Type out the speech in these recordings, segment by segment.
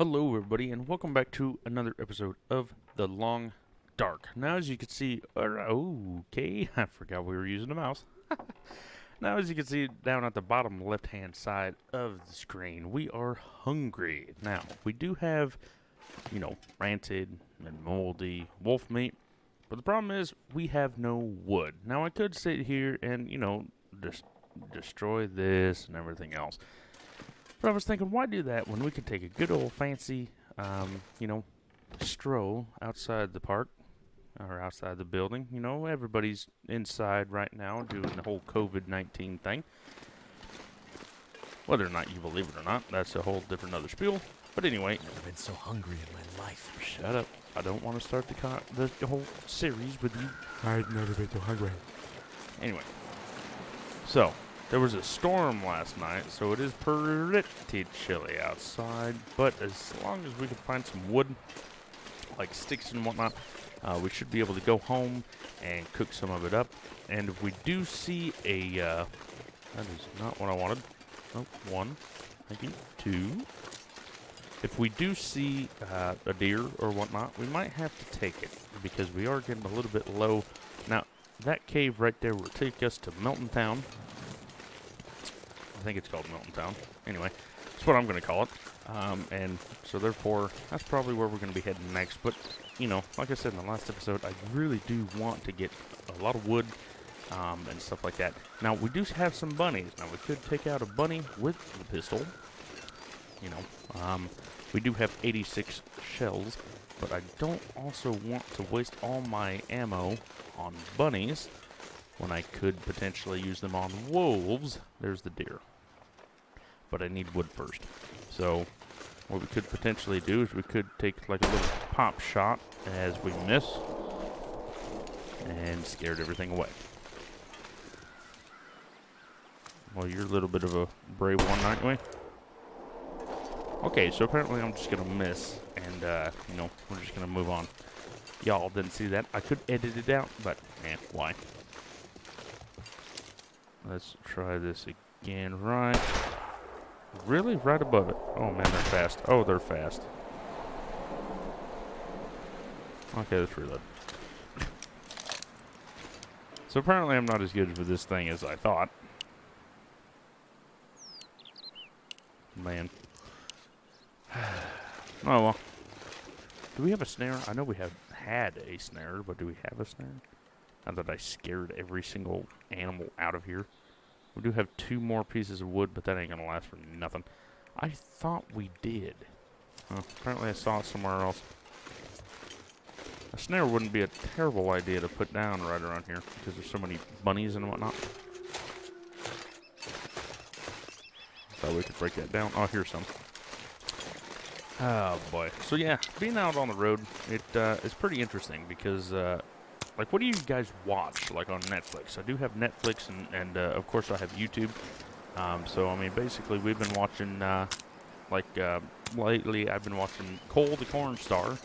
Hello, everybody, and welcome back to another episode of The Long Dark. Now, as you can see, okay, I forgot we were using the mouse. Now, as you can see down at the bottom left-hand side of the screen, we are hungry. Now, we do have, rancid and moldy wolf meat, but the problem is we have no wood. Now, I could sit here and, destroy this and everything else. But I was thinking, why do that when we could take a good old fancy, stroll outside the park or outside the building? You know, everybody's inside right now doing the whole COVID-19 thing. Whether or not you believe it or not, that's a whole different other spiel. But anyway, I've never been so hungry in my life. Shut up. I don't want to start the whole series with you. I've never been so hungry. Anyway, so there was a storm last night, so it is pretty chilly outside, but as long as we can find some wood, like sticks and whatnot, we should be able to go home and cook some of it up. And if we do see that is not what I wanted. Oh, one. Thank you. Two. If we do see a deer or whatnot, we might have to take it, because we are getting a little bit low. Now, that cave right there will take us to MILTON TOwn. I think it's called MILTON TOwn. Anyway, that's what I'm going to call it. And so therefore, that's probably where we're going to be heading next. But, like I said in the last episode, I really do want to get a lot of wood and stuff like that. Now, we do have some bunnies. Now, we could take out a bunny with the pistol. We do have 86 shells, but I don't also want to waste all my ammo on bunnies when I could potentially use them on wolves. There's the deer. But I need wood first. So what we could potentially do is we could take like a little pop shot as we miss and scared everything away. Well, you're a little bit of a brave one, aren't we? Okay, so apparently I'm just going to miss and, we're just going to move on. Y'all didn't see that. I could edit it out, but, why? Let's try this again. Right. Really? Right above it. Oh, man, they're fast. Oh, they're fast. Okay, let's reload. So apparently I'm not as good with this thing as I thought. Man. Oh, well. Do we have a snare? I know we have had a snare, but do we have a snare? Now that I scared every single animal out of here. We do have 2 more pieces of wood, but that ain't gonna last for nothing. I thought we did. Apparently I saw it somewhere else. A snare wouldn't be a terrible idea to put down right around here, because there's so many bunnies and whatnot. Thought we could break that down. Oh, here's some. Oh, boy. So, yeah, being out on the road, it's pretty interesting, because what do you guys watch, like, on Netflix? I do have Netflix, and of course, I have YouTube. So, I mean, basically, we've been watching, lately, I've been watching Cole the Corn Star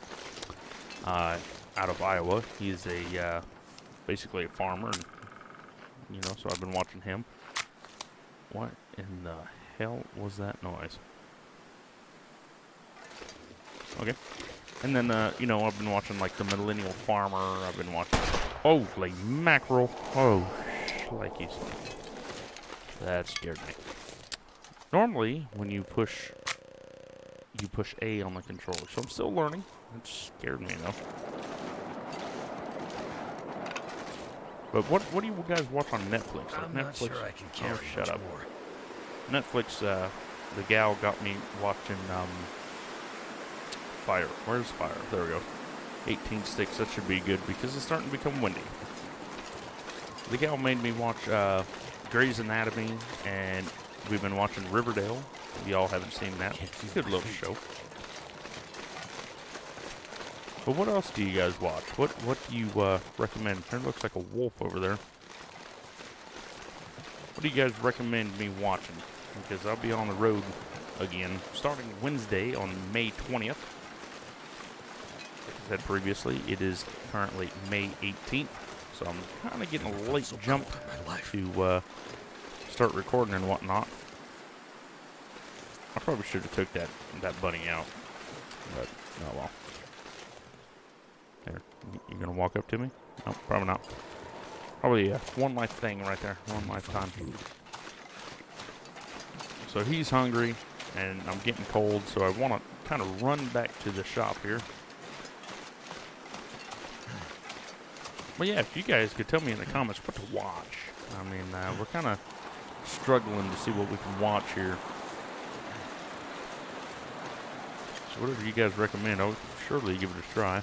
out of Iowa. He's basically a farmer, and, so I've been watching him. What in the hell was that noise? Okay. And then, I've been watching, like, The Millennial Farmer. I've been watching... Holy mackerel. Oh, shlikes. That scared me. Normally, when you push A on the controller. So I'm still learning. It scared me, though. But what do you guys watch on Netflix? Like I'm Netflix? not sure I can carry shut much up. more. Netflix, the gal got me watching, Fire. Where's Fire? There we go. 18 sticks. That should be good because it's starting to become windy. The gal made me watch Grey's Anatomy, and we've been watching Riverdale. If y'all haven't seen that, good little show. But what else do you guys watch? What do you recommend? There looks like a wolf over there. What do you guys recommend me watching? Because I'll be on the road again starting Wednesday on May 20th. Said previously, it is currently May 18th, so I'm kind of getting a late jump to start recording and whatnot. I probably should have took that bunny out. But, oh well. There. You gonna walk up to me? No, probably not. Probably a one life thing right there. One lifetime. So he's hungry, and I'm getting cold, so I want to kind of run back to the shop here. But yeah, if you guys could tell me in the comments what to watch. I mean, we're kind of struggling to see what we can watch here. So whatever you guys recommend, I'll surely give it a try.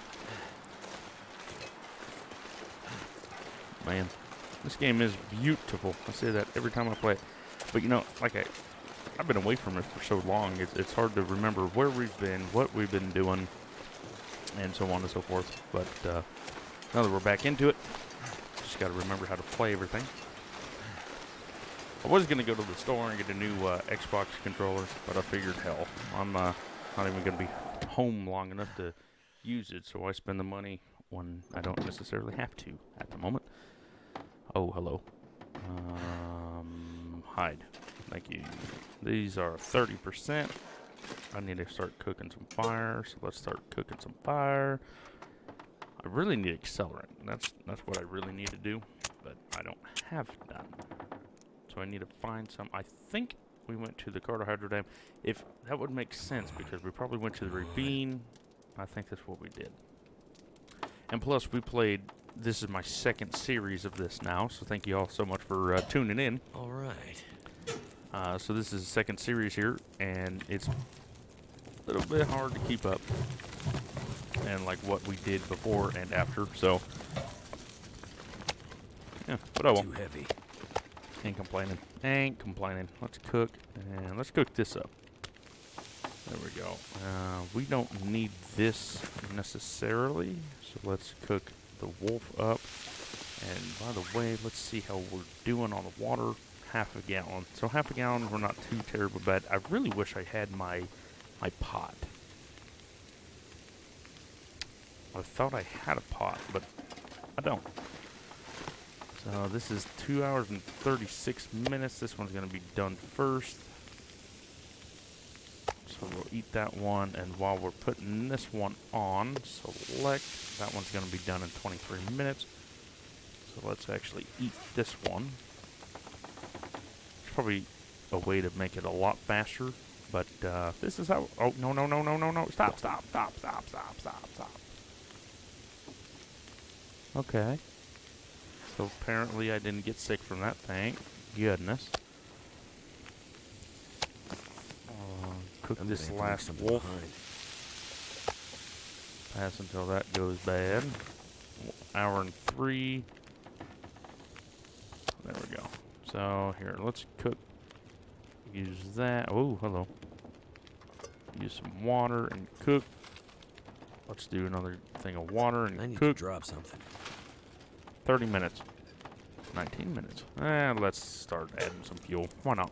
Man, this game is beautiful. I say that every time I play it. But you know, like I've been away from it for so long, it's hard to remember where we've been, what we've been doing, and so on and so forth. But now that we're back into it, just got to remember how to play everything. I was going to go to the store and get a new Xbox controller, but I figured, hell, I'm not even going to be home long enough to use it, so I spend the money when I don't necessarily have to at the moment. Oh, hello. Hide. Thank you. These are 30%. I need to start cooking some fire, so let's start cooking some fire. I really need accelerant. That's what I really need to do, but I don't have none. So I need to find some. I think we went to the Carter Dam. If that would make sense, because we probably went to the ravine. I think that's what we did. And plus, we played. This is my second series of this now, so thank you all so much for tuning in. All right. So this is the second series here, and it's a little bit hard to keep up. And like what we did before and after, so yeah, but oh well. Too heavy. Ain't complaining. Ain't complaining. Let's cook, and let's cook this up. There we go. We don't need this necessarily, so let's cook the wolf up. And by the way, let's see how we're doing on the water. Half a gallon. So half a gallon, we're not too terrible bad. I really wish I had my pot. I thought I had a pot, but I don't. So this is 2 hours and 36 minutes. This one's going to be done first. So we'll eat that one, and while we're putting this one on, select. That one's going to be done in 23 minutes. So let's actually eat this one. There's probably a way to make it a lot faster, but this is how... Oh, no, no, no, no, no, no. Stop, stop, stop, stop, stop, stop, stop. Okay. So apparently I didn't get sick from that, thank goodness. Cook this last wolf. Pass until that goes bad. Hour and 3. There we go. So here, let's cook. Use that. Oh, hello. Use some water and cook. Let's do another thing of water and I need cook. to drop something. 30 minutes. 19 minutes. Let's start adding some fuel. Why not?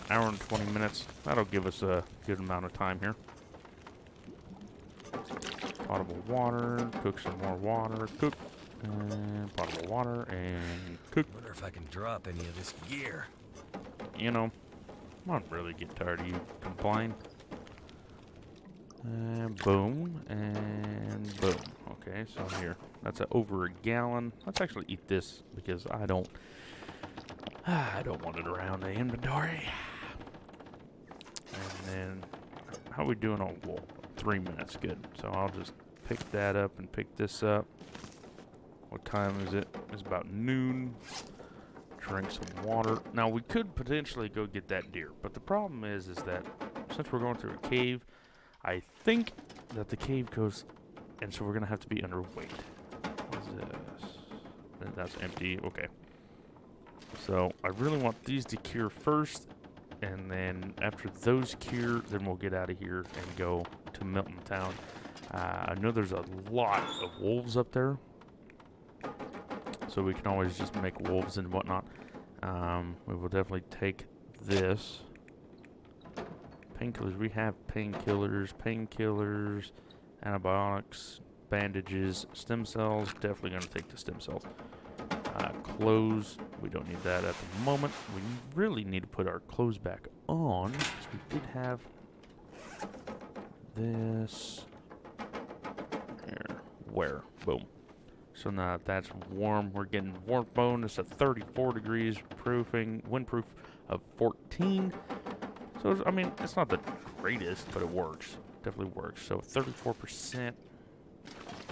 Hour and 20 minutes. That'll give us a good amount of time here. Potable water. Cook some more water. Cook. And potable water. And cook. Wonder if I can drop any of this gear. You know, I don't really get tired of you complain. And boom. And boom. Okay, so here. That's over a gallon. Let's actually eat this because I don't want it around the inventory. And then, how are we doing on wool? 3 minutes, good. So I'll just pick that up and pick this up. What time is it? It's about noon. Drink some water. Now we could potentially go get that deer, but the problem is that since we're going through a cave, I think that the cave goes, and so we're gonna have to be underweight. What is this? That's empty. Okay. So I really want these to cure first, and then after those cure, then we'll get out of here and go to MILTON Town. I know there's a lot of wolves up there, so we can always just make wolves and whatnot. We will definitely take this. Painkillers. We have painkillers, antibiotics, bandages, stem cells. Definitely going to take the stem cells. Clothes. We don't need that at the moment. We really need to put our clothes back on because we did have this. Here. Where? Boom. So now that's warm. We're getting warmth bonus at 34 degrees, proofing, windproof of 14. So, I mean, it's not the greatest, but it works. Definitely works. So 34%.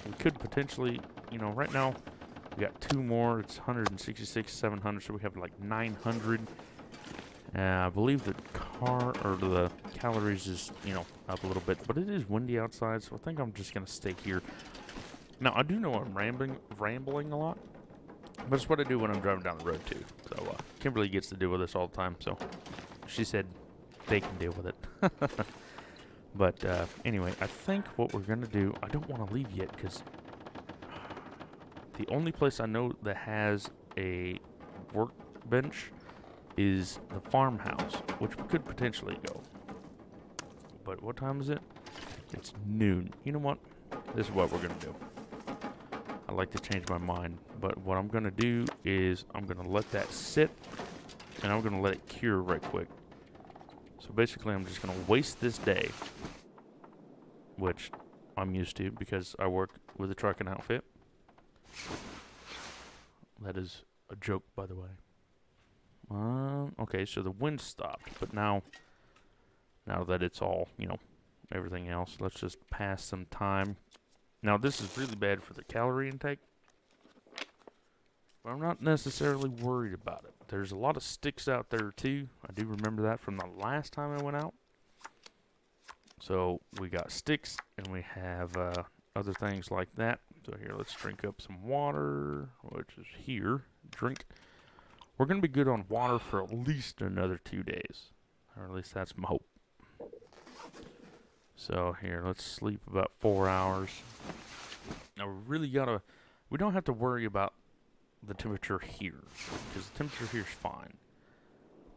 We could potentially, you know, right now we got 2 more. It's 166, 700, so we have like 900. I believe the the calories is, you know, up a little bit, but it is windy outside, so I think I'm just going to stay here. Now, I do know I'm rambling a lot, but it's what I do when I'm driving down the road, too. So, Kimberly gets to deal with this all the time, so she said they can deal with it. But, anyway, I think what we're going to do, I don't want to leave yet, because the only place I know that has a workbench is the farmhouse, which we could potentially go. But what time is it? It's noon. You know what? This is what we're going to do. I like to change my mind, but what I'm going to do is I'm going to let that sit, and I'm going to let it cure right quick. So basically, I'm just going to waste this day, which I'm used to because I work with a trucking outfit. That is a joke, by the way. Okay, so the wind stopped, but now that it's all, you know, everything else, let's just pass some time. Now, this is really bad for the calorie intake, but I'm not necessarily worried about it. There's a lot of sticks out there, too. I do remember that from the last time I went out. So, we got sticks, and we have other things like that. So, here, let's drink up some water, which is here. Drink. We're going to be good on water for at least another 2 days. Or at least that's my hope. So here, let's sleep about 4 hours. Now we don't have to worry about the temperature here, because the temperature here is fine.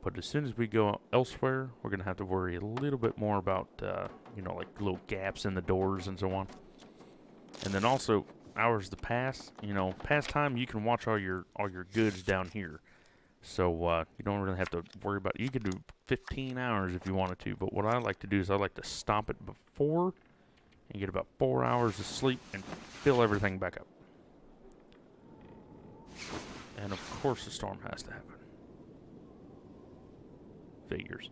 But as soon as we go elsewhere, we're going to have to worry a little bit more about, you know, like little gaps in the doors and so on. And then also, hours to pass, you know, past time, you can watch all your goods down here. So you don't really have to worry about it. You could do 15 hours if you wanted to, but what I like to do is I like to stop it before and get about 4 hours of sleep and fill everything back up. And of course the storm has to happen. Figures.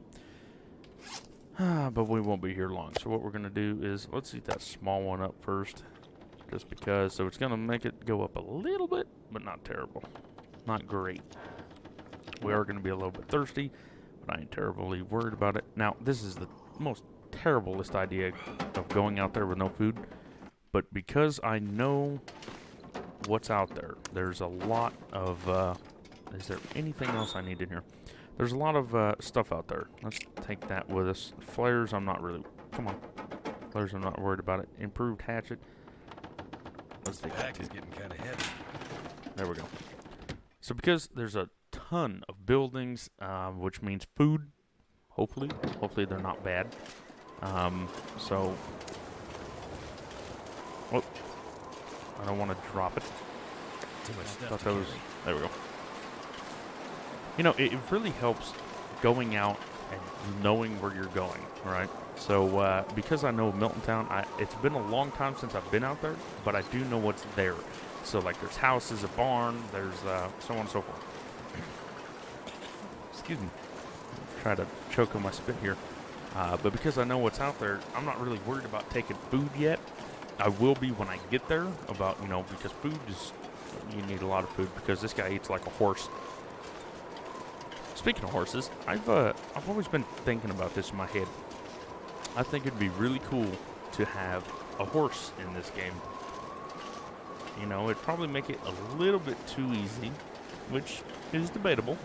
But we won't be here long. So what we're going to do is, let's eat that small one up first. Just because, so it's going to make it go up a little bit, but not terrible. Not great. We are going to be a little bit thirsty, but I ain't terribly worried about it. Now, this is the most terriblest idea of going out there with no food, but because I know what's out there, there's a lot of, is there anything else I need in here? There's a lot of stuff out there. Let's take that with us. Flares, I'm not really, come on. Flares, I'm not worried about it. Improved hatchet. Let's take that too. Is getting kind of heavy. There we go. So because there's a ton of buildings, which means food, hopefully they're not bad. So, oh, I don't want to drop it. Too much stuff. Thought that was, there we go. You know, it really helps going out and knowing where you're going, right? So, because I know Milton Town, it's been a long time since I've been out there, but I do know what's there. So, like, there's houses, a barn, there's so on and so forth. Excuse me. Try to choke on my spit here. But because I know what's out there, I'm not really worried about taking food yet. I will be when I get there, about, you know, because food is, you need a lot of food, because this guy eats like a horse. Speaking of horses, I've always been thinking about this in my head. I think it'd be really cool to have a horse in this game. You know, it'd probably make it a little bit too easy, which is debatable.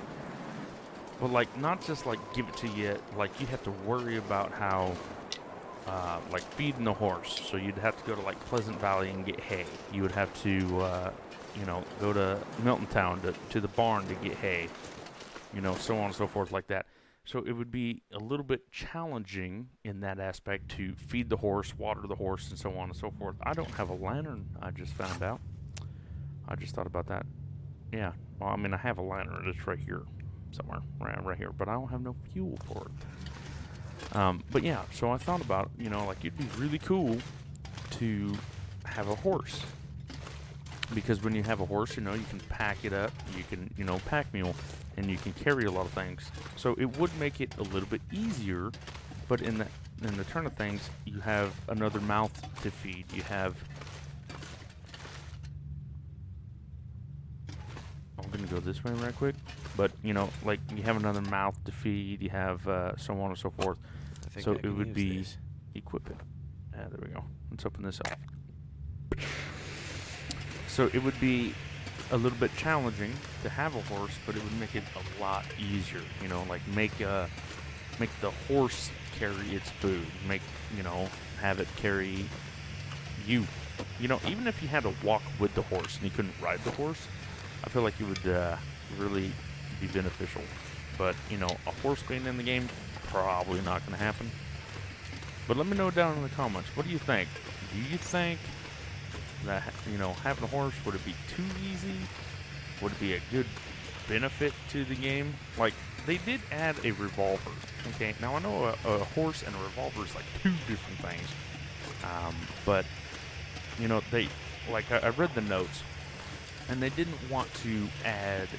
But, like, not just, like, give it to you, like, you have to worry about how, like, feeding the horse. So you'd have to go to, like, Pleasant Valley and get hay. You would have to, you know, go to Milton Town to the barn to get hay. You know, so on and so forth like that. So it would be a little bit challenging in that aspect to feed the horse, water the horse, and so on and so forth. I don't have a lantern, I just found out. I just thought about that. Yeah, well, I mean, I have a lantern. It's right here somewhere, right here. But I don't have no fuel for it. But yeah, so I thought about, like it'd be really cool to have a horse. Because when you have a horse, you can pack it up, you can, pack mule, and you can carry a lot of things. So it would make it a little bit easier, but in the turn of things, you have another mouth to feed. You have... I'm going to go this way right quick. But, like, you have another mouth to feed, you have so on and so forth. I think So I it can would use be... this. Equip it. There we go. Let's open this up. So it would be a little bit challenging to have a horse, but it would make it a lot easier. Like make the horse carry its food. Have it carry you. Even if you had to walk with the horse and you couldn't ride the horse, I feel like it would really be beneficial. But a horse being in the game, probably not going to happen. But let me know down in the comments. What do you think? Do you think that, having a horse, would it be too easy? Would it be a good benefit to the game? Like, they did add a revolver, okay? Now, I know a horse and a revolver is like two different things. But, I read the notes, and they didn't want to add,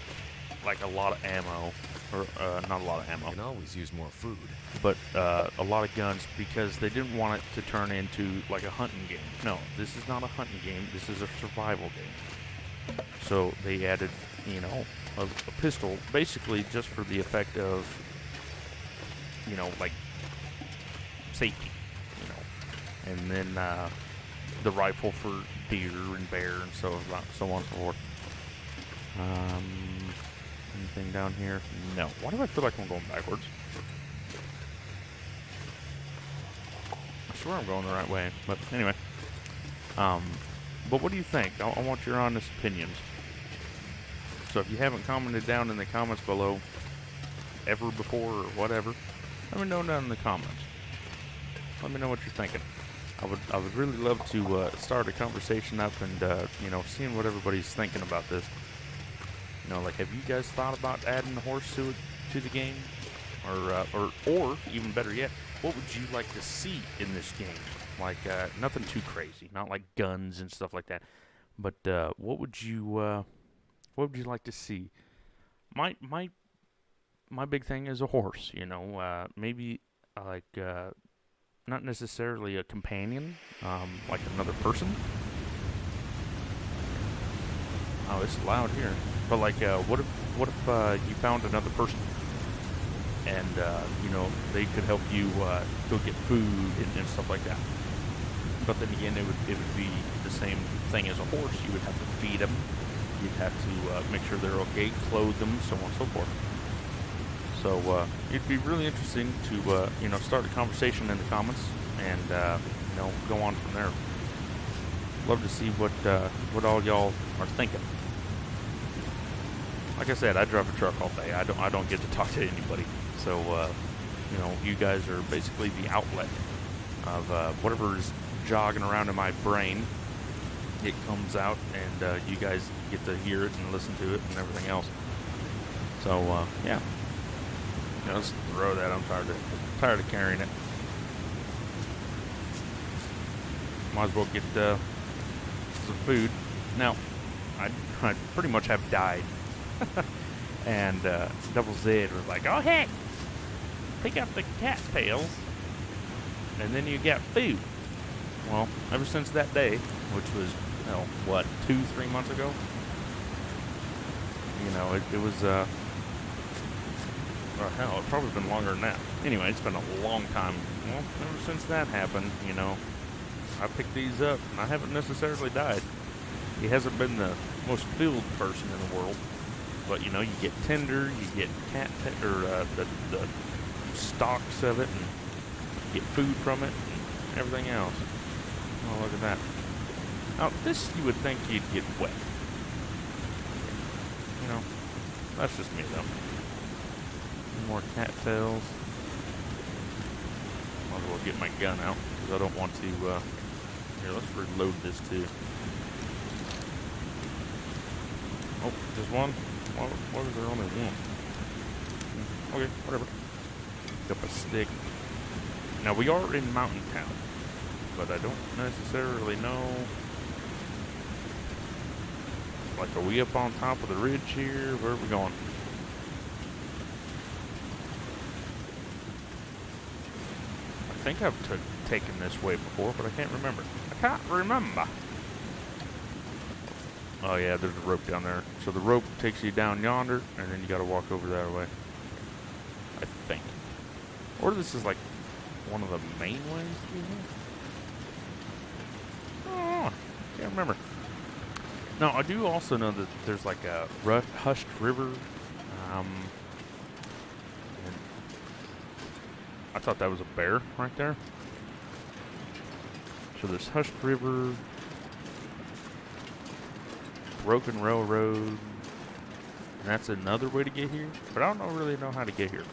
like, a lot of ammo, or, not a lot of ammo. You can always use more food. But a lot of guns, because they didn't want it to turn into like a hunting game. No, this is not a hunting game. This is a survival game. So they added, a pistol, basically just for the effect of, like safety, and then the rifle for deer and bear and so on and so forth. Anything down here? No. Why do I feel like I'm going backwards? I swear I'm going the right way, but anyway. But what do you think? I want your honest opinions. So if you haven't commented down in the comments below, ever before or whatever, let me know down in the comments. Let me know what you're thinking. I would really love to start a conversation up and seeing what everybody's thinking about this. Like, have you guys thought about adding a horse to the game, or even better yet, what would you like to see in this game? Like, nothing too crazy, not like guns and stuff like that. But what would you like to see? My big thing is a horse. Maybe like not necessarily a companion, like another person. Oh, it's loud here. But like, what if you found another person, and they could help you go get food and stuff like that. But then again, it would be the same thing as a horse. You would have to feed them. You'd have to make sure they're okay, clothe them, so on and so forth. So it'd be really interesting to start a conversation in the comments and go on from there. Love to see what all y'all are thinking. Like I said, I drive a truck all day. I don't get to talk to anybody. So you guys are basically the outlet of whatever is jogging around in my brain. It comes out, and you guys get to hear it and listen to it and everything else. So yeah, let's throw that. I'm tired of carrying it. Might as well get some food. Now, I pretty much have died. And Double Z was like, "Oh heck, pick up the cat tails, and then you get food." Well, ever since that day, which was 2-3 months ago, it was well, hell, it's probably been longer than that. Anyway, it's been a long time. Well, ever since that happened, I picked these up, and I haven't necessarily died. He hasn't been the most filled person in the world. But you get tender, you get the stalks of it, and you get food from it, and everything else. Oh, look at that! Now this you would think you'd get wet. That's just me though. More cattails. Might as well get my gun out because I don't want to. Here, let's reload this too. Oh, just one. Why was there only one? Okay, whatever. Pick up a stick. Now, we are in Mountain Town, but I don't necessarily know. Like, are we up on top of the ridge here? Where are we going? I think I've taken this way before, but I can't remember. I can't remember. Oh yeah, there's a rope down there. So the rope takes you down yonder, and then you gotta walk over that way. I think. Or this is like one of the main ways through here? Oh, can't remember. Now, I do also know that there's like a hushed river. And I thought that was a bear right there. So there's hushed river, broken railroad, and that's another way to get here. But I don't really know how to get here.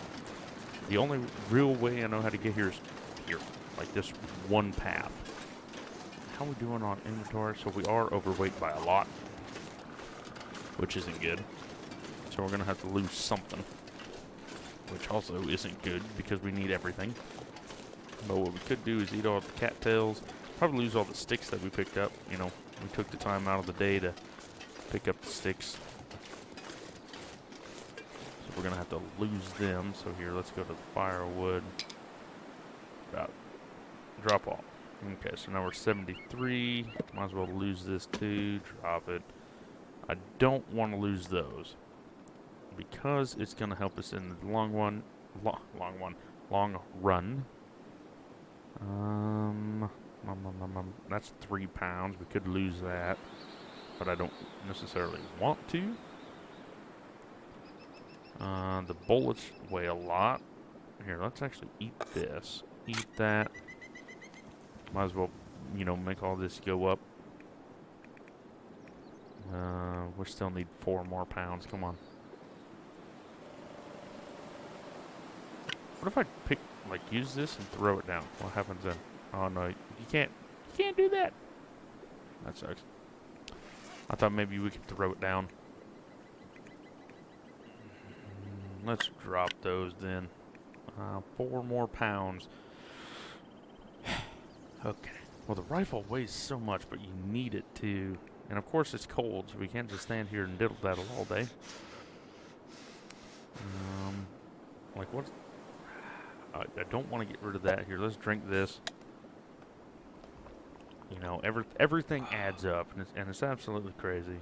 The only real way I know how to get here is here, like this one path. How are we doing on inventory? So we are overweight by a lot, which isn't good. So we're gonna have to lose something, which also isn't good because we need everything. But what we could do is eat all the cattails, probably lose all the sticks that we picked up. You know, we took the time out of the day to pick up the sticks. So we're gonna have to lose them. So here, let's go to the firewood. Drop off. Okay, so now we're 73. Might as well lose this too. Drop it. I don't want to lose those because it's going to help us in the long run. That's 3 pounds. We could lose that, but I don't necessarily want to. The bullets weigh a lot. Here, let's actually eat this. Eat that. Might as well, you know, make all this go up. We still need 4 more pounds. Come on. What if I pick, like, use this and throw it down? What happens then? Oh no, you can't do that. That sucks. I thought maybe we could throw it down. Let's drop those then. 4 more pounds. Okay. Well, the rifle weighs so much, but you need it to. And of course, it's cold, so we can't just stand here and diddle-daddle all day. Like what? I don't want to get rid of that. Here, let's drink this. You know, everything adds up, and it's absolutely crazy.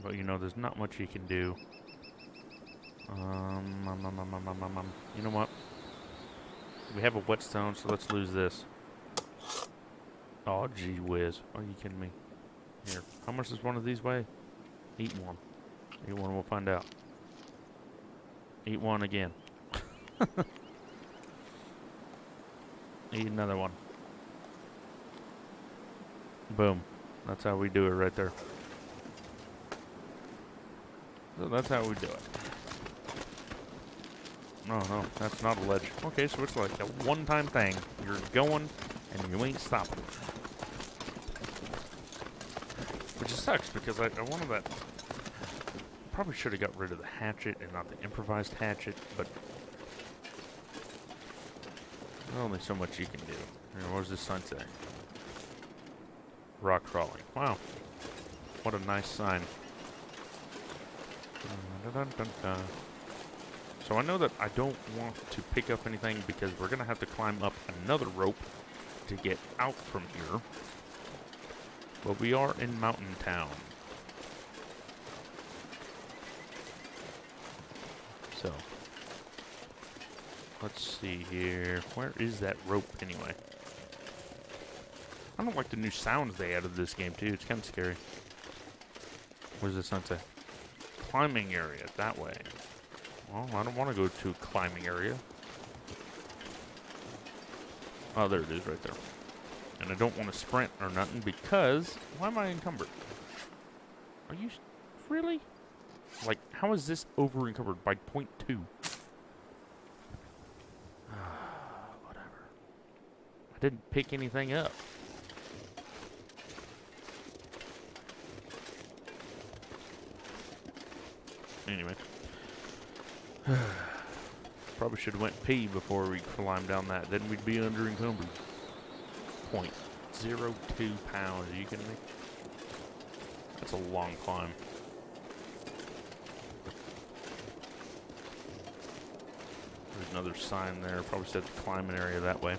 But you know, there's not much you can do. You know what? We have a whetstone, so let's lose this. Oh, gee whiz. Are you kidding me? Here. How much does one of these weigh? Eat one. Eat one, we'll find out. Eat one again. Eat another one. Boom. That's how we do it right there. So that's how we do it. No, that's not a ledge. Okay, so it's like a one-time thing. You're going, and you ain't stopping. Which sucks, because I wanted that... Probably should have got rid of the hatchet and not the improvised hatchet, but... There's only so much you can do. Here, what does this sign say? Rock crawling. Wow. What a nice sign. So I know that I don't want to pick up anything because we're going to have to climb up another rope to get out from here. But we are in Mountain Town. So, let's see here. Where is that rope anyway? I don't like the new sounds they added to this game too. It's kind of scary. Where's the sun say? Climbing area, that way. Well, I don't want to go to a climbing area. Oh, there it is right there. And I don't want to sprint or nothing because... Why am I encumbered? Are you... Really? Like, how is this over-encumbered by 0.2? Whatever. I didn't pick anything up. Anyway. Probably should have went pee before we climbed down that. Then we'd be under encumbered. 0.02 pounds. Are you kidding me? That's a long climb. There's another sign there. Probably said the climbing area that way.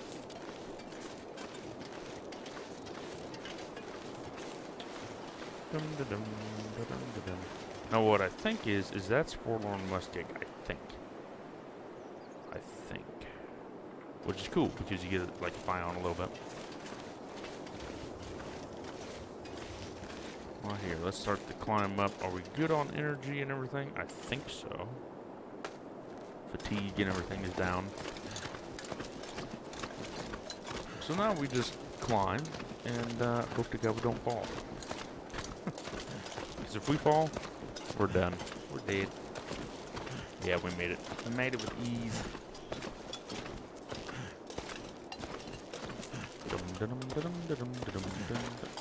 Now what I think is that's Forlorn Muskeg, I think. Which is cool because you get to like fly on a little bit. Well, here, let's start the climb up. Are we good on energy and everything? I think so. Fatigue and everything is down. So now we just climb and hope to God we don't fall. Because if we fall, we're done. We're dead. Yeah, we made it. We made it with ease.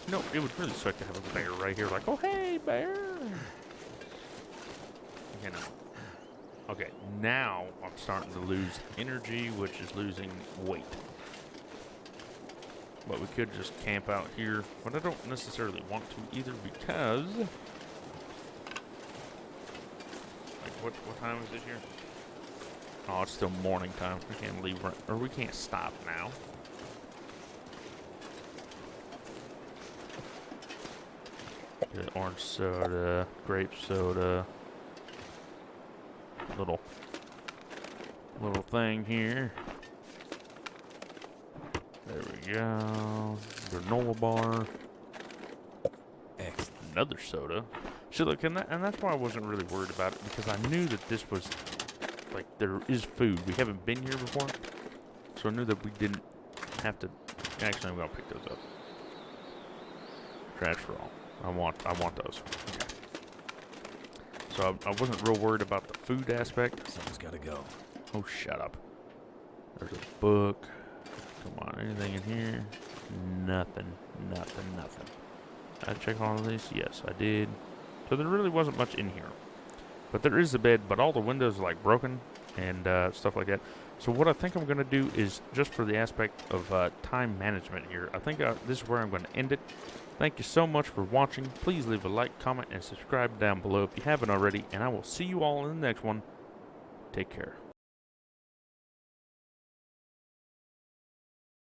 No, it would really suck to have a bear right here, like, oh hey, bear. You know. Okay, now I'm starting to lose energy, which is losing weight. But we could just camp out here, but I don't necessarily want to either because, like, what time is it here? Oh, it's still morning time. We can't leave, or we can't stop now. Get orange soda, grape soda, little thing here. There we go. Granola bar. Excellent. Another soda. See, look, and that's why I wasn't really worried about it, because I knew that this was, like, there is food. We haven't been here before, so I knew that we didn't have to. Actually, I'm gonna pick those up. Trash for all. I want those. Okay. So I wasn't real worried about the food aspect. Something's gotta go. Oh, shut up. There's a book. Come on, anything in here? Nothing. Did I check all of these? Yes, I did. So there really wasn't much in here. But there is a bed, but all the windows are like broken and stuff like that. So what I think I'm going to do is, just for the aspect of time management here, I think this is where I'm going to end it. Thank you so much for watching. Please leave a like, comment, and subscribe down below if you haven't already. And I will see you all in the next one. Take care.